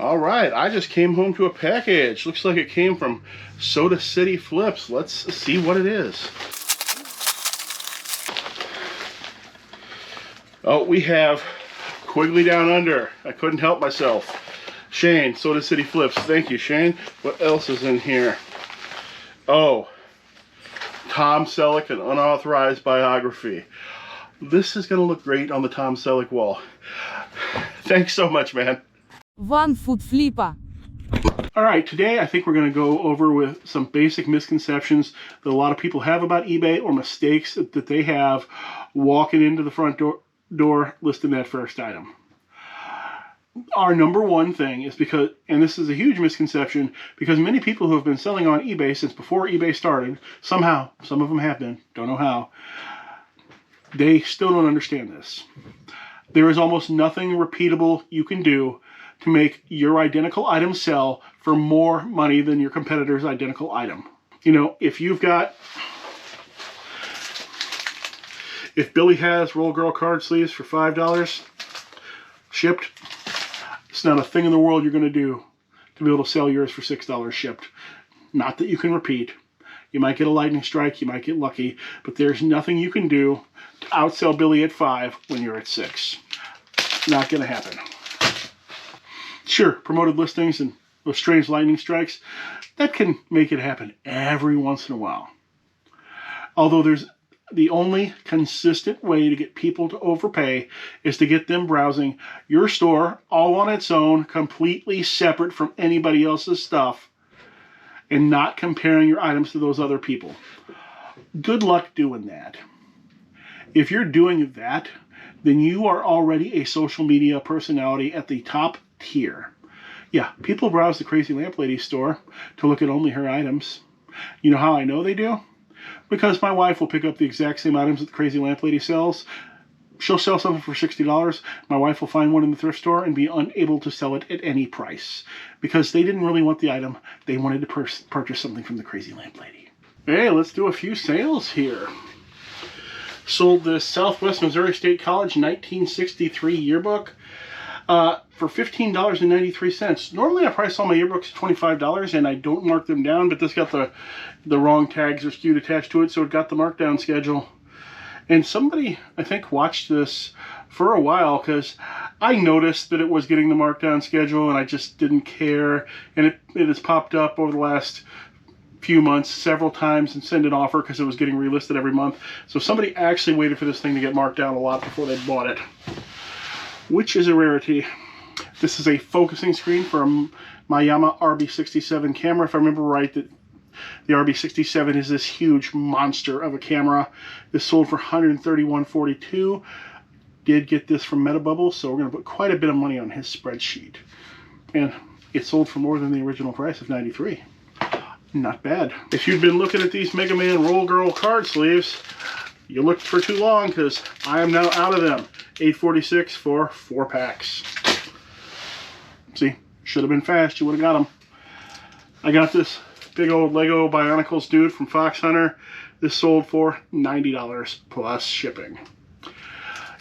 All right, I just came home to a package. Looks like it came from Soda City Flips. Let's see what it is. Oh, we have Quigley Down Under. I couldn't help myself. Shane, Soda City Flips. Thank you, Shane. What else is in here? Oh, Tom Selleck, an unauthorized biography. This is going to look great on the Tom Selleck wall. Thanks so much, man. One-foot-flipper. All right, today I think we're going to go over with some basic misconceptions that a lot of people have about eBay, or mistakes that they have walking into the front door listing that first item. Our number one thing is because, and this is a huge misconception, because many people who have been selling on eBay since before eBay started, somehow, some of them have been, don't know how, they still don't understand this. There is almost nothing repeatable you can do to make your identical item sell for more money than your competitor's identical item. You know, if Billy has Roll Girl card sleeves for $5 shipped, it's not a thing in the world you're going to do to be able to sell yours for $6 shipped. Not that you can repeat. You might get a lightning strike, you might get lucky, but there's nothing you can do to outsell Billy at $5 when you're at $6. Not going to happen. Sure, promoted listings and those strange lightning strikes, that can make it happen every once in a while. Although there's the only consistent way to get people to overpay is to get them browsing your store all on its own, completely separate from anybody else's stuff, and not comparing your items to those other people. Good luck doing that. If you're doing that, then you are already a social media personality at the top tier. Yeah, people browse the Crazy Lamp Lady store to look at only her items. You know how I know they do? Because my wife will pick up the exact same items that the Crazy Lamp Lady sells. She'll sell something for $60. My wife will find one in the thrift store and be unable to sell it at any price. Because they didn't really want the item. They wanted to purchase something from the Crazy Lamp Lady. Hey, let's do a few sales here. Sold this Southwest Missouri State College 1963 yearbook for $15.93. Normally I price all my yearbooks at $25 and I don't mark them down, but this got the wrong tags or skewed attached to it, so it got the markdown schedule. And somebody, I think, watched this for a while because I noticed that it was getting the markdown schedule and I just didn't care. And it has popped up over the last few months several times and sent an offer because it was getting relisted every month. So somebody actually waited for this thing to get marked down a lot before they bought it, which is a rarity. This is a focusing screen from my Yamaha RB67 camera. If I remember right, that the RB67 is this huge monster of a camera. This sold for $131.42. Did get this from Metabubble, so we're going to put quite a bit of money on his spreadsheet. And it sold for more than the original price of $93. Not bad. If you'd been looking at these Mega Man Roll Girl card sleeves, you looked for too long because I am now out of them. $8.46 for 4 packs. See, should have been fast. You would have got them. I got this big old Lego Bionicles dude from Fox Hunter. This sold for $90 plus shipping.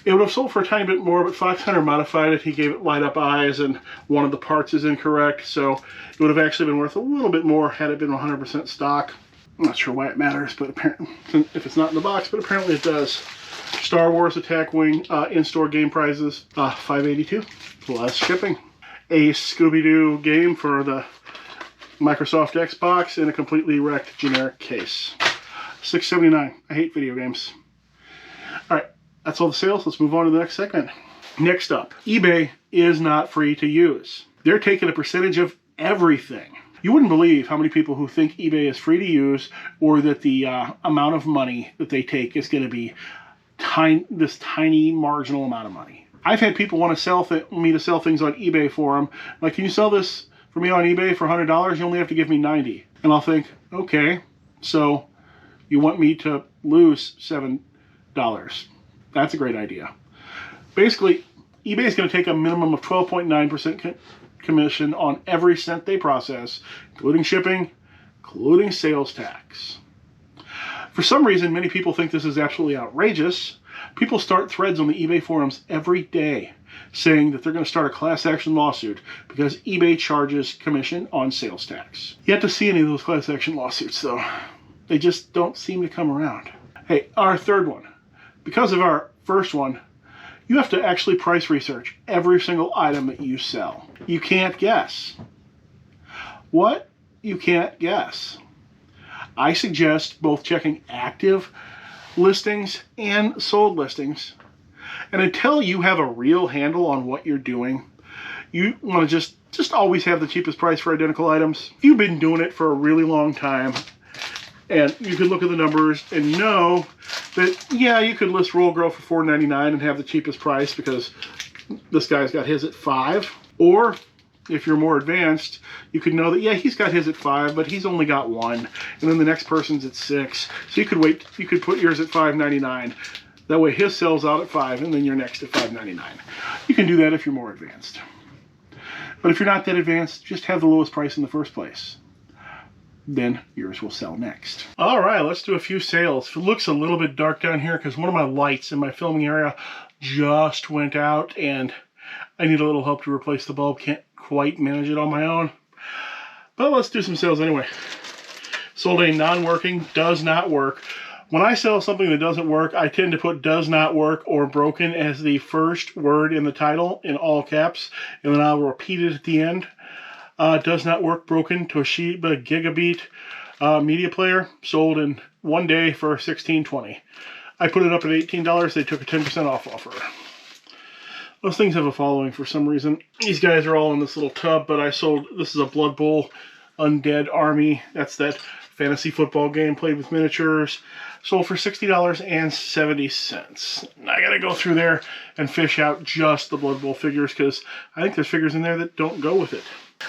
It would have sold for a tiny bit more, but Fox Hunter modified it. He gave it light up eyes and one of the parts is incorrect, so it would have actually been worth a little bit more had it been 100% stock. I'm not sure why it matters, but apparently, if it's not in the box, but apparently it does. Star Wars Attack Wing in-store game prizes, $5.82 plus shipping. A Scooby-Doo game for the Microsoft Xbox in a completely wrecked generic case. $6.79. I hate video games. All right, that's all the sales. Let's move on to the next segment. Next up, eBay is not free to use. They're taking a percentage of everything. You wouldn't believe how many people who think eBay is free to use, or that the amount of money that they take is going to be this tiny marginal amount of money. I've had people want to me to sell things on eBay for them. Like, can you sell this for me on eBay for $100? You only have to give me $90. And I'll think, okay, so you want me to lose $7. That's a great idea. Basically, eBay is going to take a minimum of 12.9% commission on every cent they process, including shipping, including sales tax. For some reason, many people think this is absolutely outrageous. People start threads on the eBay forums every day saying that they're going to start a class action lawsuit because eBay charges commission on sales tax. Yet to see any of those class action lawsuits, though. They just don't seem to come around. Hey, our third one. Because of our first one, you have to actually price research every single item that you sell. You can't guess. What? You can't guess. I suggest both checking active listings and sold listings. And until you have a real handle on what you're doing, you want to just always have the cheapest price for identical items. If you've been doing it for a really long time, and you could look at the numbers and know that, yeah, you could list Roll Girl for $4.99 and have the cheapest price because this guy's got his at $5. Or if you're more advanced, you could know that, yeah, he's got his at $5, but he's only got 1. And then the next person's at $6. So you could wait, you could put yours at $5.99. That way his sells out at $5 and then your next at $5.99. You can do that if you're more advanced. But if you're not that advanced, just have the lowest price in the first place. Then yours will sell next. All right, let's do a few sales. It looks a little bit dark down here because one of my lights in my filming area just went out and I need a little help to replace the bulb. Can't quite manage it on my own. But let's do some sales anyway. Sold a non-working, does not work. When I sell something that doesn't work, I tend to put does not work or broken as the first word in the title in all caps, and then I'll repeat it at the end. Does not work, broken, Toshiba Gigabit media player, sold in 1 day for $16.20. I put it up at $18. They took a 10% off offer. Those things have a following for some reason. These guys are all in this little tub, but I sold, this is a Blood Bowl Undead Army. That's that fantasy football game played with miniatures. Sold for $60.70. I gotta go through there and fish out just the Blood Bowl figures because I think there's figures in there that don't go with it.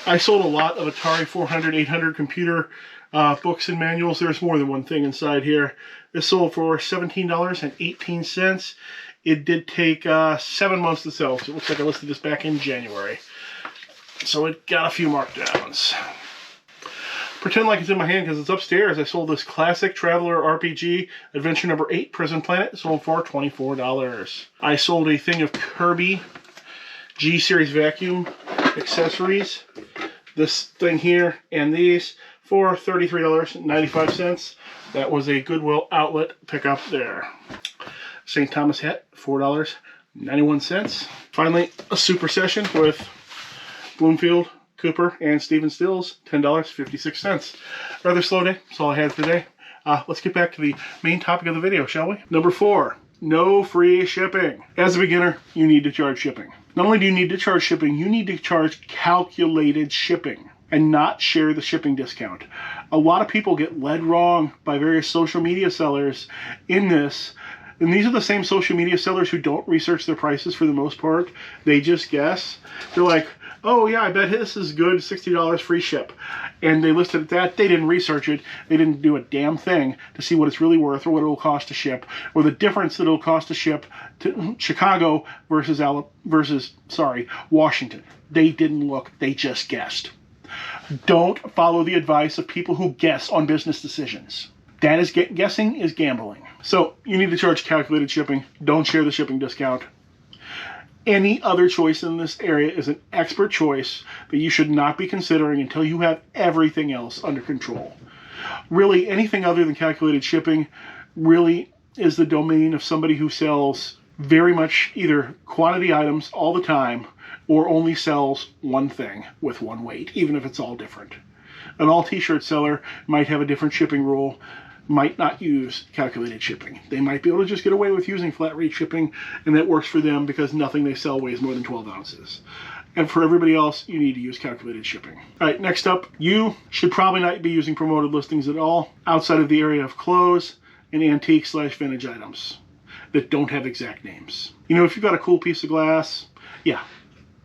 I sold a lot of Atari 400, 800 computer books and manuals. There's more than one thing inside here. This sold for $17.18. It did take 7 months to sell, so it looks like I listed this back in January. So it got a few markdowns. Pretend like it's in my hand because it's upstairs. I sold this classic Traveler RPG Adventure number 8 Prison Planet. Sold for $24. I sold a thing of Kirby G-Series vacuum accessories. This thing here and these for $33.95. That was a Goodwill outlet pickup there. St. Thomas hat, $4.91. Finally, a super session with Bloomfield, Cooper, and Stephen Stills, $10.56. Rather slow day. That's all I had for today. Let's get back to the main topic of the video, shall we? Number 4, no free shipping. As a beginner, you need to charge shipping. Not only do you need to charge shipping, you need to charge calculated shipping and not share the shipping discount. A lot of people get led wrong by various social media sellers in this. And these are the same social media sellers who don't research their prices for the most part. They just guess. They're like, oh yeah, I bet this is good, $60 free ship. And they listed at that. They didn't research it. They didn't do a damn thing to see what it's really worth or what it'll cost to ship or the difference that it'll cost to ship to Chicago versus Washington. They didn't look. They just guessed. Don't follow the advice of people who guess on business decisions. That is guessing is gambling. So you need to charge calculated shipping. Don't share the shipping discount. Any other choice in this area is an expert choice that you should not be considering until you have everything else under control. Really, anything other than calculated shipping really is the domain of somebody who sells very much either quantity items all the time or only sells one thing with one weight, even if it's all different. An all t-shirt seller might have a different shipping rule, might not use calculated shipping. They might be able to just get away with using flat rate shipping, and that works for them because nothing they sell weighs more than 12 ounces. And for everybody else, you need to use calculated shipping. All right, next up, you should probably not be using promoted listings at all outside of the area of clothes and antique/vintage items that don't have exact names. You know, if you've got a cool piece of glass, yeah,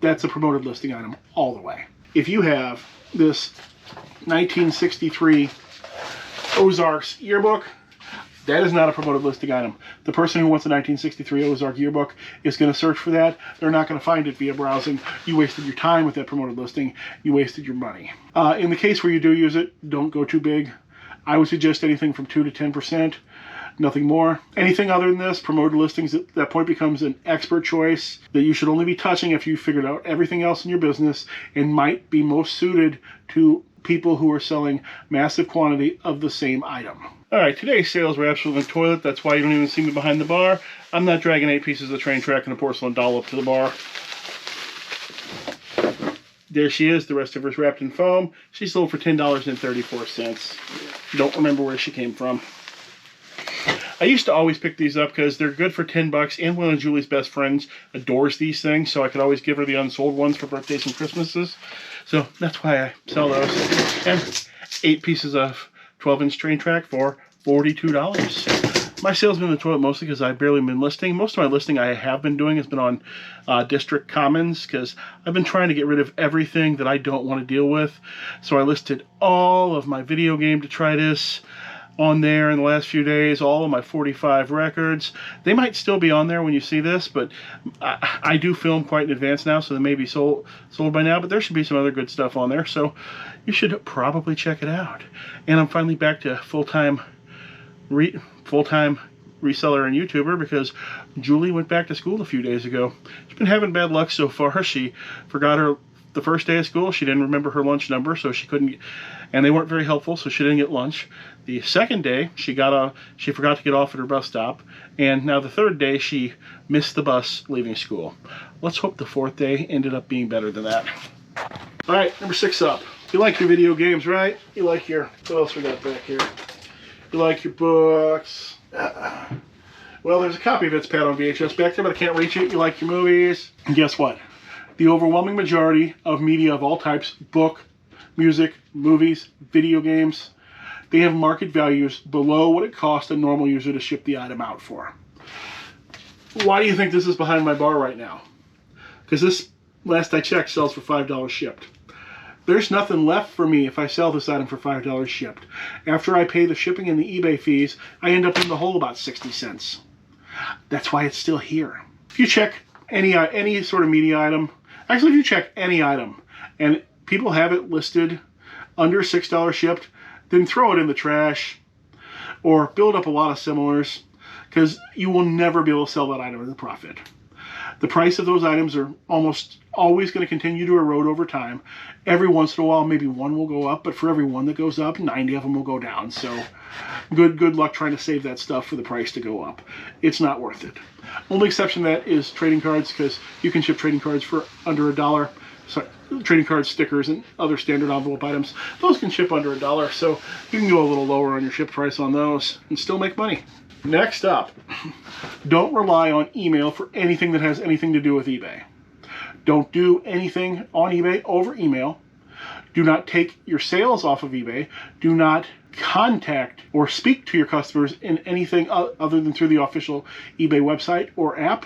that's a promoted listing item all the way. If you have this 1963 Ozarks yearbook, that is not a promoted listing item. The person who wants a 1963 Ozark yearbook is going to search for that. They're not going to find it via browsing. You wasted your time with that promoted listing. You wasted your money. In the case where you do use it, don't go too big. I would suggest anything from 2 to 10%. nothing more. Anything other than this, promoted listings, at that point becomes an expert choice that you should only be touching if you figured out everything else in your business and might be most suited to people who are selling massive quantity of the same item. All right, today's sales were absolutely in the toilet. That's why you don't even see me behind the bar. I'm not dragging 8 pieces of train track and a porcelain doll up to the bar. There she is. The rest of her is wrapped in foam. She sold for $10.34. Don't remember where she came from. I used to always pick these up because they're good for $10, and one of Julie's best friends adores these things, so I could always give her the unsold ones for birthdays and Christmases. So that's why I sell those. And 8 pieces of 12-inch train track for $42. My sales have been in the toilet mostly because I've barely been listing. Most of my listing I have been doing has been on District Commons because I've been trying to get rid of everything that I don't want to deal with. So I listed all of my video game detritus on there in the last few days, all of my 45 records. They might still be on there when you see this, but I do film quite in advance now, so they may be sold by now, but there should be some other good stuff on there, so you should probably check it out. And I'm finally back to full-time reseller and YouTuber because Julie went back to school a few days ago. She's been having bad luck so far. She forgot the first day of school. She didn't remember her lunch number, so she couldn't, and they weren't very helpful, so she didn't get lunch. The second day, she forgot to get off at her bus stop, and now the third day, she missed the bus leaving school. Let's hope the fourth day ended up being better than that. All right, number 6 up. You like your video games, right? You like your, what else we got back here? You like your books. Well, there's a copy of It's Pat on VHS back there, but I can't reach it. You like your movies. And guess what? The overwhelming majority of media of all types, book, music, movies, video games, they have market values below what it costs a normal user to ship the item out for. Why do you think this is behind my bar right now? Because this, last I checked, sells for $5 shipped. There's nothing left for me if I sell this item for $5 shipped. After I pay the shipping and the eBay fees, I end up in the hole about 60 cents. That's why it's still here. If you check any sort of media item, actually if you check any item and people have it listed under $6 shipped, then throw it in the trash or build up a lot of similars because you will never be able to sell that item at a profit. The price of those items are almost always going to continue to erode over time. Every once in a while, maybe one will go up, but for every one that goes up, 90 of them will go down. So good luck trying to save that stuff for the price to go up. It's not worth it. Only exception to that is trading cards, because you can ship trading cards for under $1. Sorry, trading cards, stickers, and other standard envelope items. Those can ship under $1, so you can go a little lower on your ship price on those and still make money. Next up, don't rely on email for anything that has anything to do with eBay. Don't do anything on eBay over email. Do not take your sales off of eBay. Do not contact or speak to your customers in anything other than through the official eBay website or app.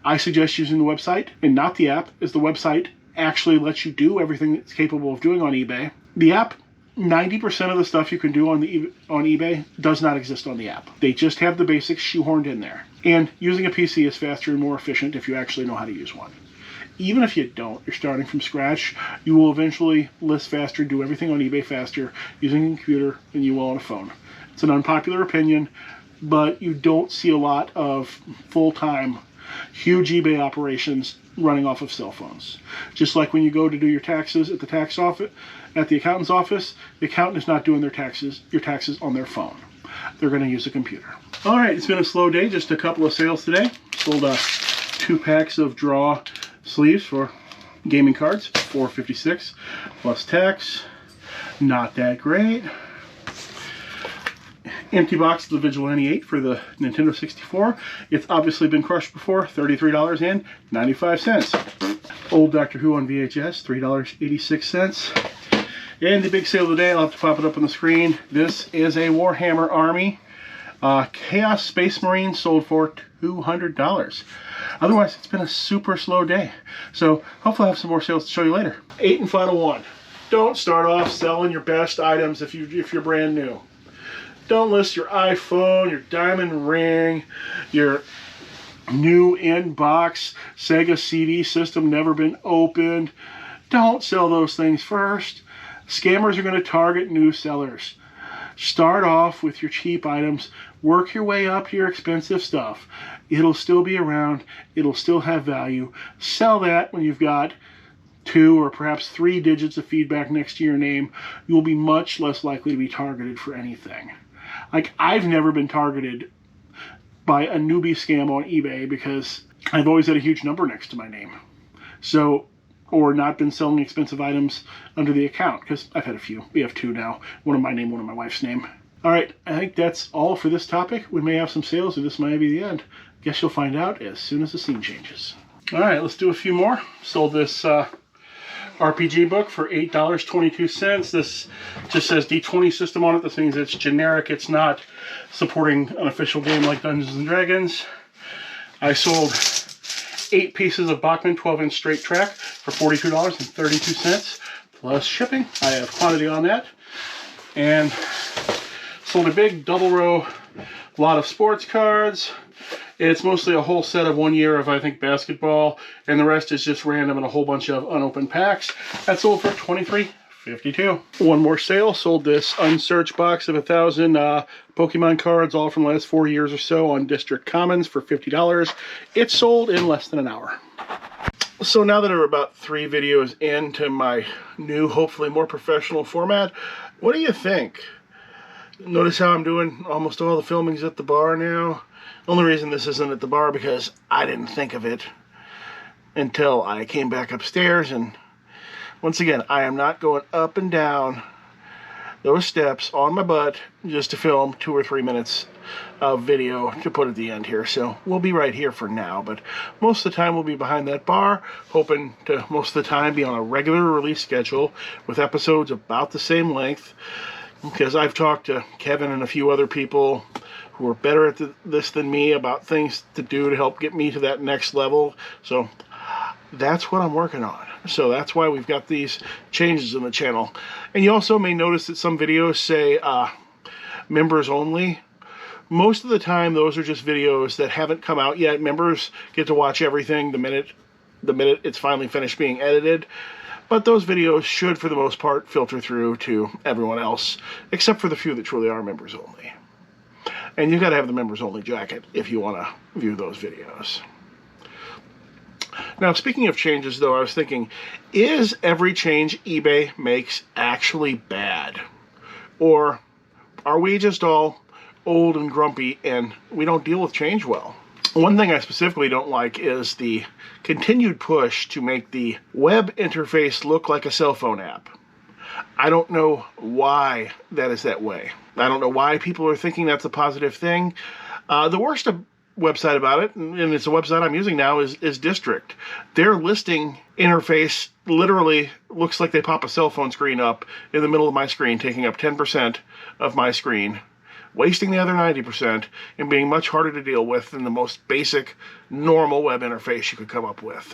I suggest using the website and not the app, as the website actually lets you do everything it's capable of doing on eBay. The app, 90% of the stuff you can do on eBay does not exist on the app. They just have the basics shoehorned in there. And using a PC is faster and more efficient if you actually know how to use one. Even if you don't, you're starting from scratch, you will eventually list faster, do everything on eBay faster using a computer than you will on a phone. It's an unpopular opinion, but you don't see a lot of full-time, huge eBay operations running off of cell phones. Just like when you go to do your taxes at the tax office, at the accountant's office, the accountant is not doing your taxes on their phone. They're going to use a computer. All right, it's been a slow day, just a couple of sales today. Sold 2 packs of draw sleeves for gaming cards, $4.56 plus tax. Not that great. Empty box of the Vigilante 8 for the Nintendo 64. It's obviously been crushed before, $33.95. Old Doctor Who on VHS, $3.86. And the big sale of the day, I'll have to pop it up on the screen. This is a Warhammer Army Chaos Space Marine, sold for $200. Otherwise, it's been a super slow day. So hopefully I'll have some more sales to show you later. 8th and final one. Don't start off selling your best items if you're brand new. Don't list your iPhone, your diamond ring, your new in-box Sega CD system never been opened. Don't sell those things first. Scammers are going to target new sellers. Start off with your cheap items. Work your way up to your expensive stuff. It'll still be around. It'll still have value. Sell that when you've got 2 or perhaps 3 digits of feedback next to your name. You'll be much less likely to be targeted for anything. Like, I've never been targeted by a newbie scam on eBay because I've always had a huge number next to my name. So, or not been selling expensive items under the account, because I've had a few. We have 2 now. One in my name, one in my wife's name. All right, I think that's all for this topic. We may have some sales, or this might be the end. Guess you'll find out as soon as the scene changes. All right, let's do a few more. Sold this RPG book for $8.22. This just says D20 system on it. This means it's generic. It's not supporting an official game like Dungeons and Dragons. I sold 8 pieces of Bachman 12-inch straight track for $42.32 plus shipping. I have quantity on that. And sold a big double row lot of sports cards. It's mostly a whole set of 1 year of, I think, basketball, and the rest is just random and a whole bunch of unopened packs. That sold for $23.52. One more sale. Sold this unsearched box of 1,000 Pokemon cards, all from the last 4 years or so, on District Commons for $50. It sold in less than an hour. So now that we're about 3 videos into my new, hopefully more professional format, what do you think? Notice how I'm doing almost all the filmings at the bar now? The only reason this isn't at the bar because I didn't think of it until I came back upstairs, and once again, I am not going up and down those steps on my butt just to film 2 or 3 minutes of video to put at the end here. So we'll be right here for now, but most of the time we'll be behind that bar, hoping to most of the time be on a regular release schedule with episodes about the same length, because I've talked to Kevin and a few other people who are better at this than me about things to do to help get me to that next level. So that's what I'm working on. So that's why we've got these changes in the channel. And you also may notice that some videos say members only. Most of the time those are just videos that haven't come out yet. Members get to watch everything the minute it's finally finished being edited. But those videos should, for the most part, filter through to everyone else, except for the few that truly are members only. And you've got to have the members only jacket if you want to view those videos. Now, speaking of changes, though, I was thinking, is every change eBay makes actually bad? Or are we just all old and grumpy and we don't deal with change well? One thing I specifically don't like is the continued push to make the web interface look like a cell phone app. I don't know why that is that way. I don't know why people are thinking that's a positive thing. The worst website about it, and it's a website I'm using now, is District. Their listing interface literally looks like they pop a cell phone screen up in the middle of my screen, taking up 10% of my screen, wasting the other 90%, and being much harder to deal with than the most basic, normal web interface you could come up with.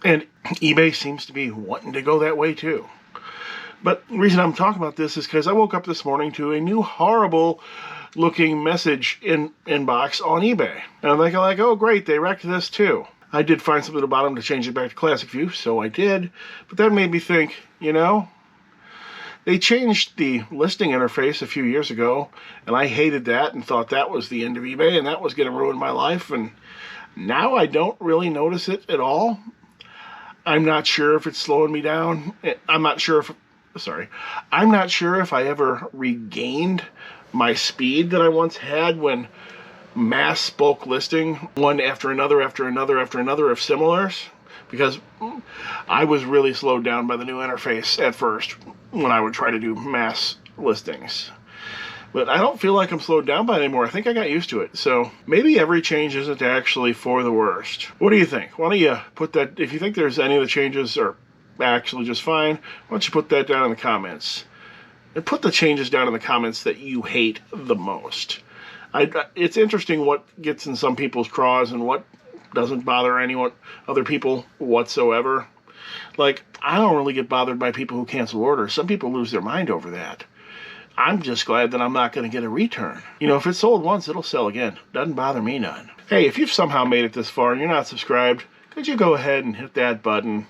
And eBay seems to be wanting to go that way too. But the reason I'm talking about this is because I woke up this morning to a new horrible looking message inbox on eBay. And I'm like, oh great, they wrecked this too. I did find something at the bottom to change it back to classic view, so I did. But that made me think, you know, they changed the listing interface a few years ago, and I hated that and thought that was the end of eBay and that was going to ruin my life. And now I don't really notice it at all. I'm not sure if it's slowing me down. I'm not sure if I ever regained my speed that I once had when mass bulk listing one after another of similars, because I was really slowed down by the new interface at first when I would try to do mass listings. But I don't feel like I'm slowed down by it anymore. I think I got used to it. So maybe every change isn't actually for the worst. What do you think? Why don't you put that, if you think there's any of the changes are actually just fine, why don't you put that down in the comments? And put the changes down in the comments that you hate the most. It's interesting what gets in some people's craws and what doesn't bother other people whatsoever. Like, I don't really get bothered by people who cancel orders. Some people lose their mind over that. I'm just glad that I'm not going to get a return. You know, if it's sold once, it'll sell again. Doesn't bother me none. Hey, if you've somehow made it this far and you're not subscribed, could you go ahead and hit that button?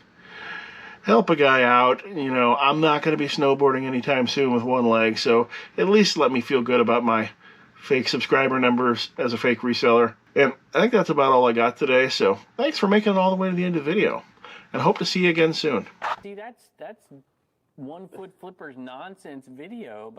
help a guy out. You know, I'm not going to be snowboarding anytime soon with one leg, so at least let me feel good about my fake subscriber numbers as a fake reseller. And I think that's about all I got today, so thanks for making it all the way to the end of the video, and hope to see you again soon. See, that's One Foot Flipper's nonsense video.